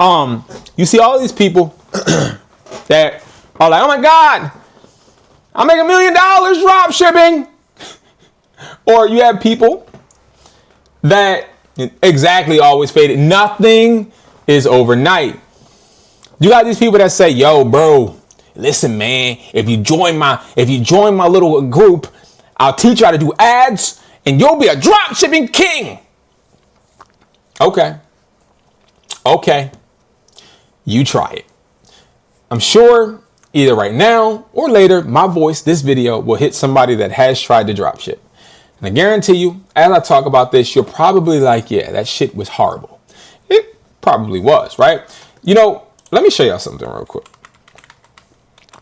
You see all these people that are like, oh my God, I make $1 million drop shipping. Or you have people that exactly always faded. Nothing is overnight. You got these people that say, yo, bro, listen, man, if you join my little group, I'll teach you how to do ads and you'll be a drop shipping king. Okay. You try it. I'm sure either right now or later, my voice, this video will hit somebody that has tried to drop ship. And I guarantee you, as I talk about this, you're probably like, yeah, that shit was horrible. It probably was, right? You know, let me show y'all something real quick.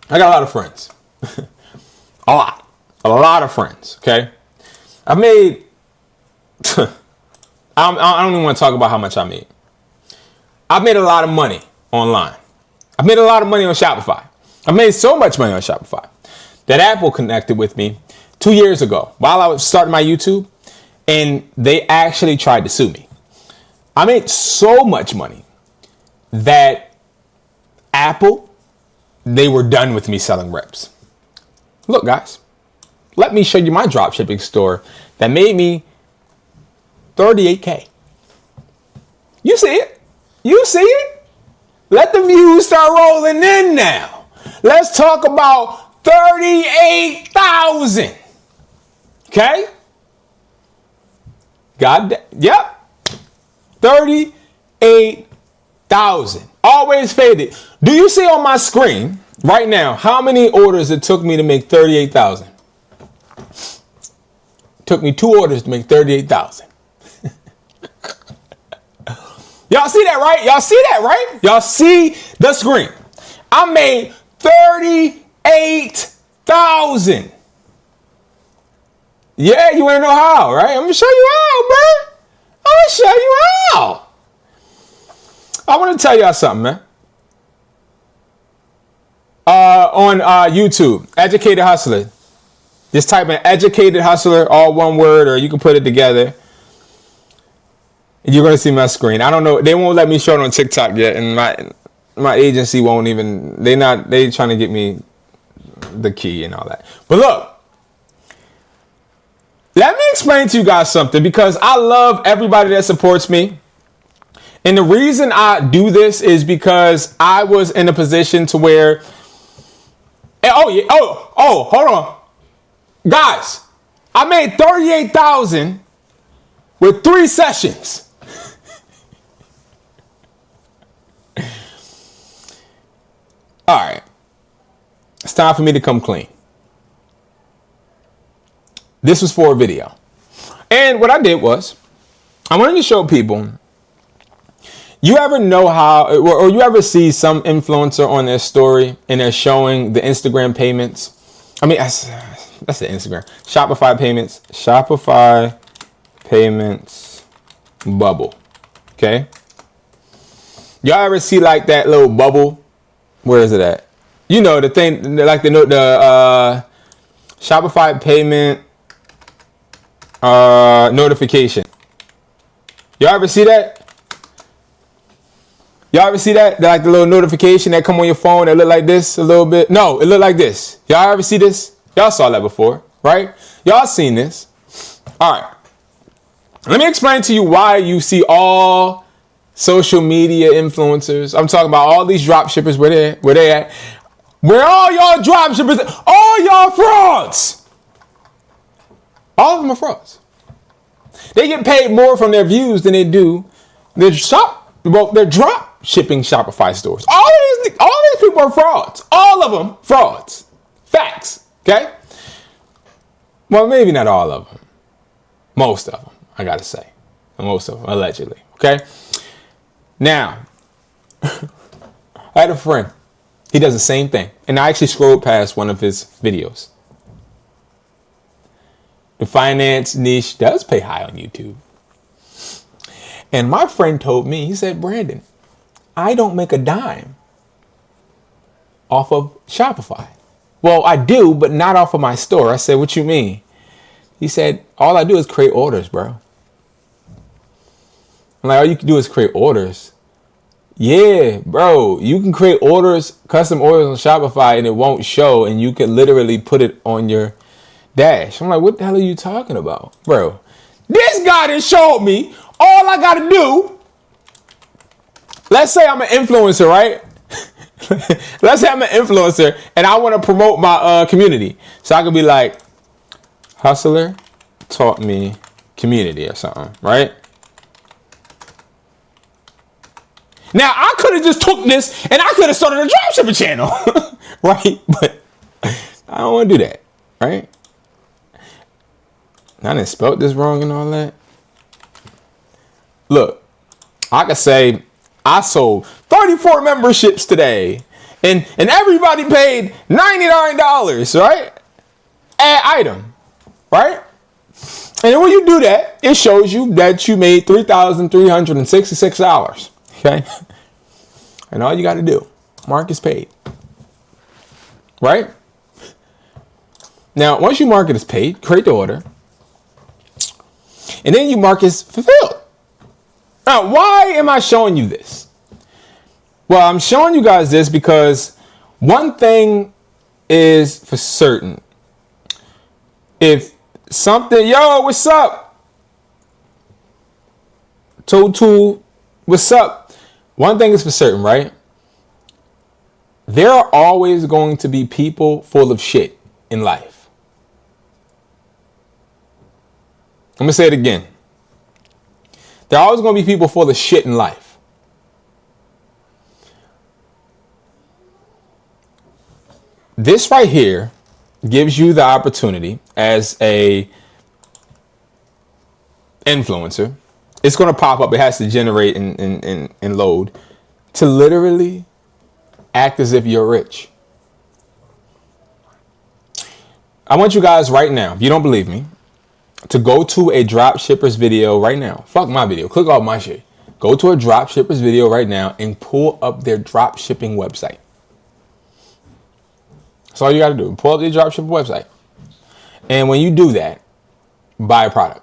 I got a lot of friends. A lot of friends, okay? I made, I don't even want to talk about how much I made. I've made a lot of money online. I've made a lot of money on Shopify. I made so much money on Shopify that Apple connected with me 2 years ago while I was starting my YouTube, and they actually tried to sue me. I made so much money that Apple, they were done with me selling reps. Look, guys, let me show you my dropshipping store that made me $38K. You see it? You see it? Let the views start rolling in now. Let's talk about 38,000. Okay? Yep. 38,000. Always faded. Do you see on my screen right now how many orders it took me to make 38,000? Took me 2 orders to make 38,000. Y'all see that, right? Y'all see that, right? Y'all see the screen. I made 38,000. Yeah, you want to know how, right? I'm going to show you how, bro. I'm going to show you how. I want to tell y'all something, man. On YouTube, Educated Hustler. Just type in Educated Hustler, all one word, or you can put it together. You're going to see my screen. I don't know. They won't let me show it on TikTok yet. And my agency won't even, they trying to get me the key and all that. But look, let me explain to you guys something, because I love everybody that supports me. And the reason I do this is because I was in a position to where, hold on. Guys, I made 38,000 with 3 sessions. All right. It's time for me to come clean. This was for a video. And what I did was, I wanted to show people, you ever know how, or you ever see some influencer on their story and they're showing the Instagram payments? I mean, that's the Instagram. Shopify payments bubble. Okay. Y'all ever see like that little bubble? Where is it at? You know, the thing, like the Shopify payment notification. Y'all ever see that? Y'all ever see that? Like the little notification that come on your phone that look like this a little bit? No, it look like this. Y'all ever see this? Y'all saw that before, right? Y'all seen this. All right. Let me explain to you why you see all social media influencers. I'm talking about all these drop shippers, where they at? Where all y'all drop shippers, all y'all frauds. All of them are frauds. They get paid more from their views than they do their drop shipping Shopify stores. All these people are frauds. All of them frauds. Facts. Okay? Well, maybe not all of them. Most of them, I gotta say. Most of them, allegedly. Okay? Now, I had a friend. He does the same thing. And I actually scrolled past one of his videos. The finance niche does pay high on YouTube. And my friend told me, he said, Brandon, I don't make a dime off of Shopify. Well, I do, but not off of my store. I said, what you mean? He said, all I do is create orders, bro. I'm like, all you can do is create orders. Yeah, bro, you can create custom orders on Shopify and it won't show, and you can literally put it on your dash. I'm like, what the hell are you talking about? Bro, this guy done showed me all I gotta do. Let's say I'm an influencer, right? Let's say I'm an influencer and I want to promote my community. So I could be like, Hustler taught me community or something, right? Now, I could have just took this and I could have started a dropshipping channel, right? But I don't want to do that, right? I didn't spell this wrong and all that. Look, I could say I sold 34 memberships today and everybody paid $99, right? Add item, right? And then when you do that, it shows you that you made $3,366. Okay. And all you got to do, mark as paid. Right? Now, once you mark it as paid, create the order. And then you mark as fulfilled. Now, why am I showing you this? Well, I'm showing you guys this because one thing is for certain. If something, yo, what's up? Total, what's up? One thing is for certain, right? There are always going to be people full of shit in life. I'm going to say it again. There are always going to be people full of shit in life. This right here gives you the opportunity as a influencer. It's going to pop up. It has to generate and load to literally act as if you're rich. I want you guys right now, if you don't believe me, to go to a dropshipper's video right now. Fuck my video. Click off my shit. Go to a dropshipper's video right now and pull up their dropshipping website. That's all you got to do. Pull up their dropshipper website. And when you do that, buy a product.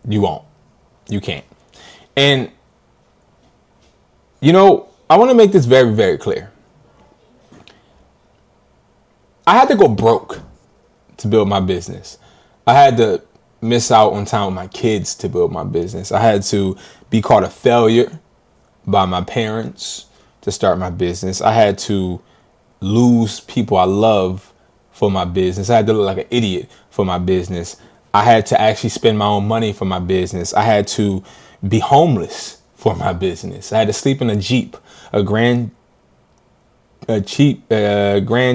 You won't. You can't. And, you know, I want to make this very, very clear. I had to go broke to build my business. I had to miss out on time with my kids to build my business. I had to be called a failure by my parents to start my business. I had to lose people I love for my business. I had to look like an idiot for my business. I had to actually spend my own money for my business. I had to be homeless for my business. I had to sleep in a Jeep, a Grand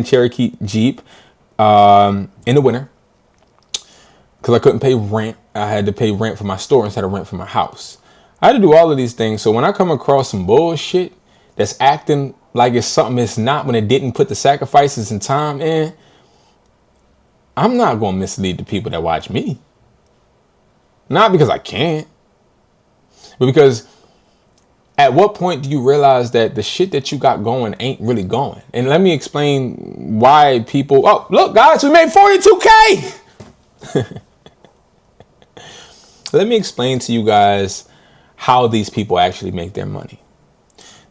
Cherokee Jeep in the winter because I couldn't pay rent. I had to pay rent for my store instead of rent for my house. I had to do all of these things. So when I come across some bullshit that's acting like it's something it's not when it didn't put the sacrifices and time in, I'm not going to mislead the people that watch me. Not because I can't, but because at what point do you realize that the shit that you got going ain't really going? And let me explain why people, oh, look, guys, we made 42K. Let me explain to you guys how these people actually make their money.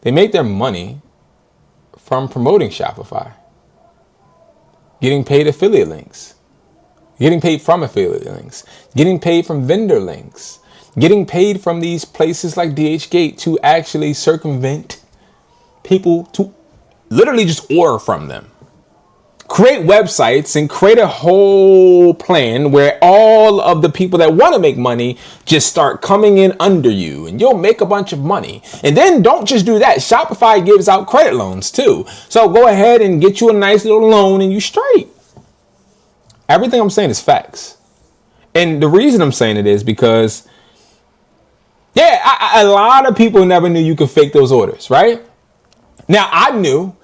They make their money from promoting Shopify, getting paid affiliate links, getting paid from affiliate links, getting paid from vendor links, getting paid from these places like DHgate to actually circumvent people to literally just order from them. Create websites and create a whole plan where all of the people that want to make money just start coming in under you and you'll make a bunch of money. And then don't just do that. Shopify gives out credit loans too. So go ahead and get you a nice little loan and you straight. Everything I'm saying is facts. And the reason I'm saying it is because, a lot of people never knew you could fake those orders, right? Now, I knew,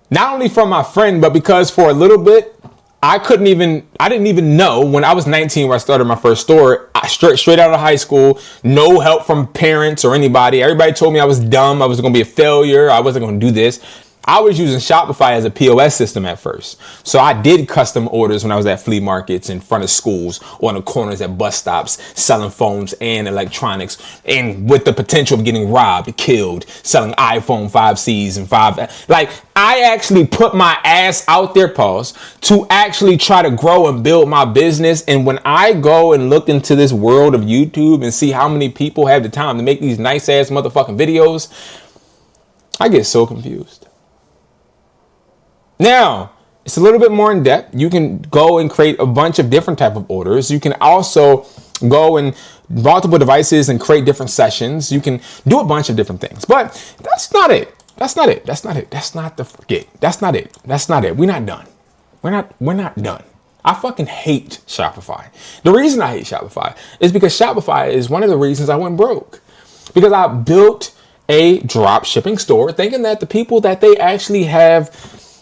not only from my friend, but because for a little bit, I didn't even know when I was 19 when I started my first store, straight out of high school, no help from parents or anybody. Everybody told me I was dumb. I was going to be a failure. I wasn't going to do this. I was using Shopify as a POS system at first. So I did custom orders when I was at flea markets, in front of schools, on the corners at bus stops, selling phones and electronics, and with the potential of getting robbed, killed, selling iPhone 5Cs and 5. Like, I actually put my ass out there, pause, to actually try to grow and build my business. And when I go and look into this world of YouTube and see how many people have the time to make these nice ass motherfucking videos, I get so confused. Now, it's a little bit more in depth. You can go and create a bunch of different type of orders. You can also go and multiple devices and create different sessions. You can do a bunch of different things, but that's not it. That's not it. That's not it. That's not the forget. That's not it. That's not it. We're not done. We're not done. I fucking hate Shopify. The reason I hate Shopify is because Shopify is one of the reasons I went broke, because I built a drop shipping store thinking that the people that they actually have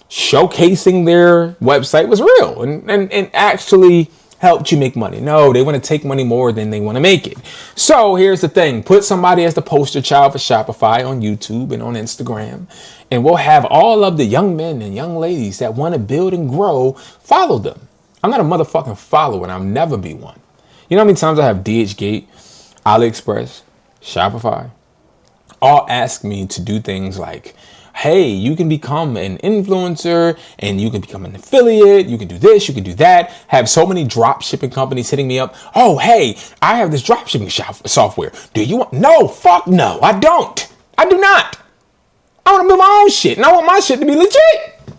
showcasing their website was real and actually helped you make money. No, they want to take money more than they want to make it. So here's the thing. Put somebody as the poster child for Shopify on YouTube and on Instagram, and we'll have all of the young men and young ladies that want to build and grow follow them. I'm not a motherfucking follower, and I'll never be one. You know how many times I have DHgate, AliExpress, Shopify all ask me to do things like, hey, you can become an influencer and you can become an affiliate. You can do this, you can do that. Have so many drop shipping companies hitting me up. Oh, hey, I have this drop shipping software. Do you want? No, fuck no, I don't. I do not. I want to build my own shit and I want my shit to be legit.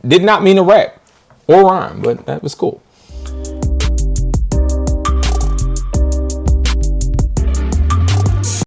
Did not mean to rap or rhyme, but that was cool.